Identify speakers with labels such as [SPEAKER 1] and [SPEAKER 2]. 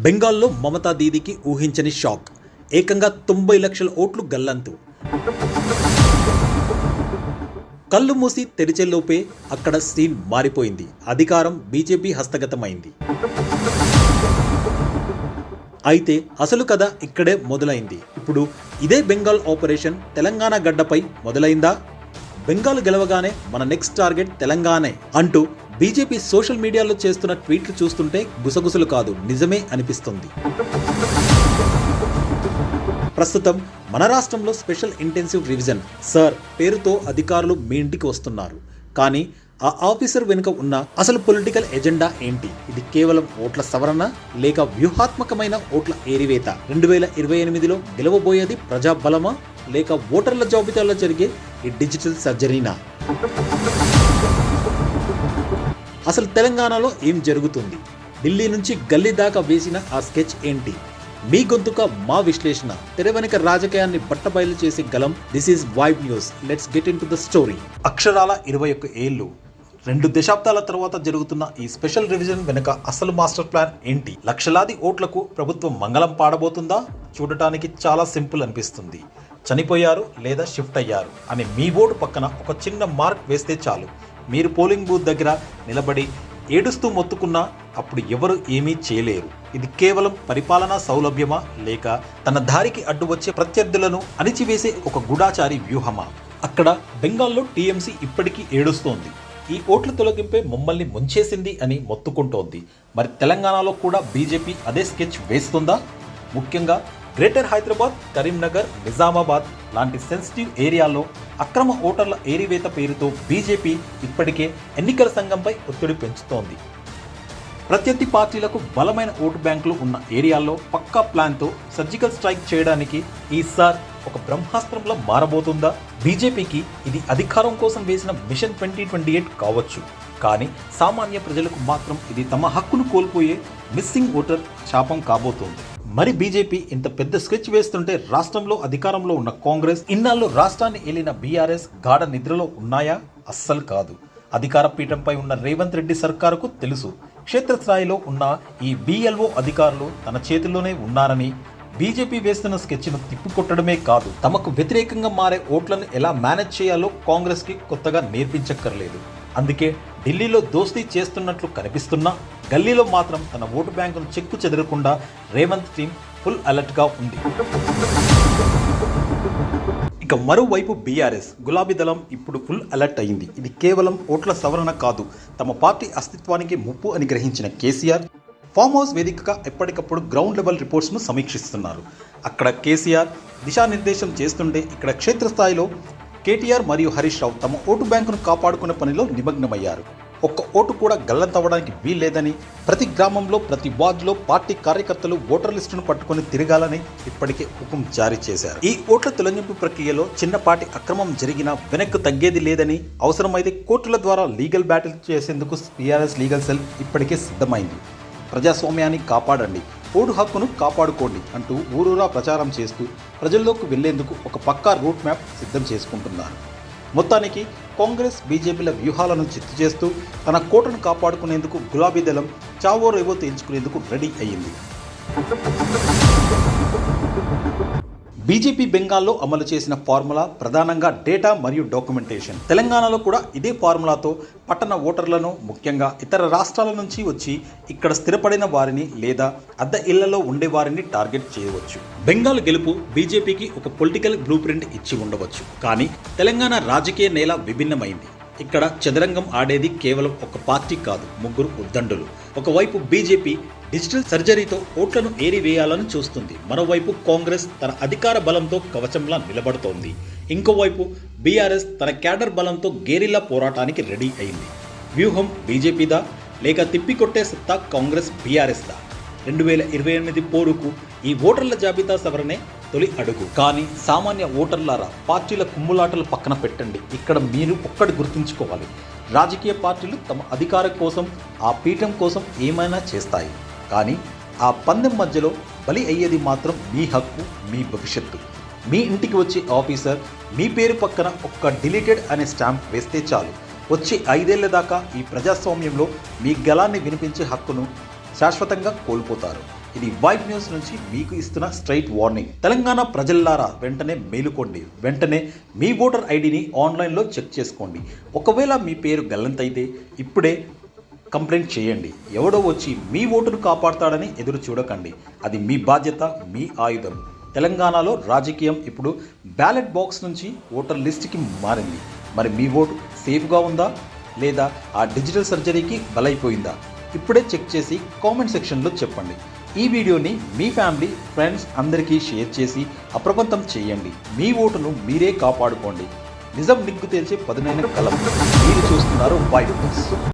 [SPEAKER 1] బెంగాల్లో మమతా దీదీకి ఊహించని షాక్. ఏకంగా 90 లక్షల ఓట్లు గల్లంతు. కళ్ళు మూసి తెరిచేలోపే అక్కడ సీన్ మారిపోయింది. అధికారం బీజేపీ హస్తగతమైంది. అయితే అసలు కథ ఇక్కడే మొదలైంది. ఇప్పుడు ఇదే బెంగాల్ ఆపరేషన్ తెలంగాణ గడ్డపై మొదలైందా? బెంగాల్ గెలవగానే మన నెక్స్ట్ టార్గెట్ తెలంగాణే అంటూ బీజేపీ సోషల్ మీడియాలో చేస్తున్న ట్వీట్లు చూస్తుంటే గుసగుసలు కాదు, నిజమే అనిపిస్తుంది. ప్రస్తుతం మన రాష్ట్రంలో స్పెషల్ ఇంటెన్సివ్ రివిజన్ సార్ పేరుతో అధికారులు మీ ఇంటికి వస్తున్నారు. కానీ ఆ ఆఫీసర్ వెనుక ఉన్న అసలు పొలిటికల్ ఎజెండా ఏంటి? ఇది కేవలం ఓట్ల సవరణ లేక వ్యూహాత్మకమైన ఓట్ల ఏరివేత? 2028లో గెలవబోయేది ప్రజాబలమా లేక ఓటర్ల జాబితాలో జరిగే ఈ డిజిటల్ సర్జరీనా? అసలు తెలంగాణలో ఏం జరుగుతుంది? ఢిల్లీ నుంచి గల్లీ దాకా వేసిన ఆ స్కెచ్ ఏంటి? మీ గొంతుక మా విశ్లేషణ. తెర వెనుక రాజకీయాన్ని బట్టబయలు చేసే గలం. This is vibe news. Let's get in to the story. అక్షరాల 21 ఏళ్ళు, 2 దశాబ్దాల తర్వాత జరుగుతున్న ఈ స్పెషల్ రివిజన్ వెనుక అసలు మాస్టర్ ప్లాన్ ఏంటి? లక్షలాది ఓట్లకు ప్రభుత్వం మంగళం పాడబోతుందా? చూడటానికి చాలా సింపుల్ అనిపిస్తుంది. చనిపోయారు లేదా షిఫ్ట్ అయ్యారు అని మీ ఓటు పక్కన ఒక చిన్న మార్క్ వేస్తే చాలు. మీరు పోలింగ్ బూత్ దగ్గర నిలబడి ఏడుస్తూ మొత్తుకున్నా అప్పుడు ఎవరు ఏమీ చేయలేరు. ఇది కేవలం పరిపాలనా సౌలభ్యమా లేక తన దారికి అడ్డు వచ్చే ప్రత్యర్థులను అణిచివేసే ఒక గూఢాచారి వ్యూహమా? అక్కడ బెంగాల్లో టీఎంసీ ఇప్పటికీ ఏడుస్తోంది. ఈ ఓట్ల తొలగింపే మమ్మల్ని ముంచేసింది అని మొత్తుకుంటోంది. మరి తెలంగాణలో కూడా బీజేపీ అదే స్కెచ్ వేస్తుందా? ముఖ్యంగా గ్రేటర్ హైదరాబాద్, కరీంనగర్, నిజామాబాద్ లాంటి సెన్సిటివ్ ఏరియాల్లో అక్రమ ఓటర్ల ఏరివేత పేరుతో బీజేపీ ఇప్పటికే ఎన్నికల సంఘంపై ఒత్తిడి పెంచుతోంది. ప్రత్యర్థి పార్టీలకు బలమైన ఓటు బ్యాంకులు ఉన్న ఏరియాల్లో పక్కా ప్లాన్తో సర్జికల్ స్ట్రైక్ చేయడానికి ఈసారి ఒక బ్రహ్మాస్త్రంలో మారబోతుందా? బీజేపీకి ఇది అధికారం కోసం వేసిన మిషన్ 2028 కావచ్చు. కానీ సామాన్య ప్రజలకు మాత్రం ఇది తమ హక్కును కోల్పోయే మిస్సింగ్ ఓటర్ శాపం కాబోతోంది. మరి బీజేపీ ఇంత పెద్ద స్కెచ్ వేస్తుంటే రాష్ట్రంలో అధికారంలో ఉన్న కాంగ్రెస్, ఇన్నాళ్ళు రాష్ట్రాన్ని ఏలిన బీఆర్ఎస్ గాఢ నిద్రలో ఉన్నాయా? అస్సలు కాదు. అధికార పీఠంపై ఉన్న రేవంత్ రెడ్డి సర్కారుకు తెలుసు క్షేత్రస్థాయిలో ఉన్న ఈ BLO అధికారులు తన చేతుల్లోనే ఉన్నారని. బీజేపీ వేస్తున్న స్కెచ్ను తిప్పికొట్టడమే కాదు, తమకు వ్యతిరేకంగా మారే ఓట్లను ఎలా మేనేజ్ చేయాలో కాంగ్రెస్కి కొత్తగా నేర్పించక్కర్లేదు. అందుకే ఢిల్లీలో దోస్తీ చేస్తున్నట్లు కనిపిస్తున్నా గల్లీలో మాత్రం తన ఓటు బ్యాంకును చెక్కు చెదరకుండా రేవంత్ టీం ఫుల్ అలర్ట్గా ఉంది. ఇక మరోవైపు బీఆర్ఎస్ గులాబీ దళం ఇప్పుడు ఫుల్ అలర్ట్ అయింది. ఇది కేవలం ఓట్ల సవరణ కాదు, తమ పార్టీ అస్తిత్వానికి ముప్పు అని గ్రహించిన కేసీఆర్ ఫామ్ హౌస్ వేదికగా ఎప్పటికప్పుడు గ్రౌండ్ లెవెల్ రిపోర్ట్స్ను సమీక్షిస్తున్నారు. అక్కడ కేసీఆర్ దిశానిర్దేశం చేస్తుంటే ఇక్కడ క్షేత్రస్థాయిలో కేటీఆర్ మరియు హరీష్ రావు తమ ఓటు బ్యాంకును కాపాడుకునే పనిలో నిమగ్నమయ్యారు. ఒక్క ఓటు కూడా గల్లంతవ్వడానికి వీల్లేదని, ప్రతి గ్రామంలో ప్రతి వార్డులో పార్టీ కార్యకర్తలు ఓటర్ లిస్టును పట్టుకుని తిరగాలని ఇప్పటికే హుకుం జారీ చేశారు. ఈ ఓట్ల తొలగింపు ప్రక్రియలో చిన్నపాటి అక్రమం జరిగినా వెనక్కు తగ్గేది లేదని, అవసరమైతే కోర్టుల ద్వారా లీగల్ బ్యాటిల్ చేసేందుకు టీఆర్ఎస్ లీగల్ సెల్ ఇప్పటికే సిద్ధమైంది. ప్రజాస్వామ్యాన్ని కాపాడండి, ఓటు హక్కును కాపాడుకోండి అంటూ ఊరూరా ప్రచారం చేస్తూ ప్రజల్లోకి వెళ్లేందుకు ఒక పక్కా రూట్ మ్యాప్ సిద్ధం చేసుకుంటున్నారు. మొత్తానికి కాంగ్రెస్ బీజేపీల వ్యూహాలను చిత్తు చేస్తూ తన కోటను కాపాడుకునేందుకు గులాబీ దళం చావో రేవో తేల్చుకునేందుకు రెడీ అయ్యింది. బీజేపీ బెంగాల్లో అమలు చేసిన ఫార్ములా ప్రధానంగా డేటా మరియు డాక్యుమెంటేషన్. తెలంగాణలో కూడా ఇదే ఫార్ములాతో పట్టణ ఓటర్లను, ముఖ్యంగా ఇతర రాష్ట్రాల నుంచి వచ్చి ఇక్కడ స్థిరపడిన వారిని లేదా అద్దె ఇళ్లలో ఉండే వారిని టార్గెట్ చేయవచ్చు. బెంగాల్ గెలుపు బీజేపీకి ఒక పొలిటికల్ బ్లూ ప్రింట్ ఇచ్చి ఉండవచ్చు. కానీ తెలంగాణ రాజకీయ నేల విభిన్నమైంది. ఇక్కడ చదరంగం ఆడేది కేవలం ఒక పార్టీ కాదు, ముగ్గురు ఉద్దండులు. ఒకవైపు బీజేపీ డిజిటల్ సర్జరీతో ఓట్లను ఏరివేయాలని చూస్తుంది. మరోవైపు కాంగ్రెస్ తన అధికార బలంతో కవచంలా నిలబడుతోంది. ఇంకోవైపు బీఆర్ఎస్ తన క్యాడర్ బలంతో గేరిల్లా పోరాటానికి రెడీ అయింది. వ్యూహం బీజేపీదా లేక తిప్పికొట్టే సత్తా కాంగ్రెస్ బీఆర్ఎస్దా? 2028 పోరుకు ఈ ఓటర్ల జాబితా సవరణే తొలి అడుగు. కానీ సామాన్య ఓటర్లారా, పార్టీల కుమ్ములాటలు పక్కన పెట్టండి. ఇక్కడ మీరు ఒక్కటి గుర్తుంచుకోవాలి, రాజకీయ పార్టీలు తమ అధికారం కోసం, ఆ పీఠం కోసం ఏమైనా చేస్తాయి. కానీ ఆ పందెం మధ్యలో బలి అయ్యేది మాత్రం మీ హక్కు, మీ భవిష్యత్తు. మీ ఇంటికి వచ్చే ఆఫీసర్ మీ పేరు పక్కన ఒక్క డిలీటెడ్ అనే స్టాంప్ వేస్తే చాలు, వచ్చే 5 ఏళ్ల దాకా ఈ ప్రజాస్వామ్యంలో మీ గళాన్ని వినిపించే హక్కును శాశ్వతంగా కోల్పోతారు. ఇది వైబ్ న్యూస్ నుంచి మీకు ఇస్తున్న స్ట్రైట్ వార్నింగ్. తెలంగాణ ప్రజల్లారా వెంటనే మేలుకోండి. వెంటనే మీ ఓటర్ ఐడిని ఆన్లైన్లో చెక్ చేసుకోండి. ఒకవేళ మీ పేరు గల్లంతైతే ఇప్పుడే కంప్లైంట్ చేయండి. ఎవడో వచ్చి మీ ఓటును కాపాడుతాడని ఎదురు చూడకండి. అది మీ బాధ్యత, మీ ఆయుధం. తెలంగాణలో రాజకీయం ఇప్పుడు బ్యాలెట్ బాక్స్ నుంచి ఓటర్ లిస్ట్కి మారింది. మరి మీ ఓటు సేఫ్గా ఉందా లేదా ఆ డిజిటల్ సర్జరీకి బలైపోయిందా? ఇప్పుడే చెక్ చేసి కామెంట్ సెక్షన్లో చెప్పండి. ఈ వీడియోని మీ ఫ్యామిలీ, ఫ్రెండ్స్ అందరికీ షేర్ చేసి అప్రమత్తం చేయండి. మీ ఓటును మీరే కాపాడుకోండి. నిజం నిగ్గు తేల్చే పదునైన కలం. మీరు చూస్తున్నారు వైబ్ న్యూస్.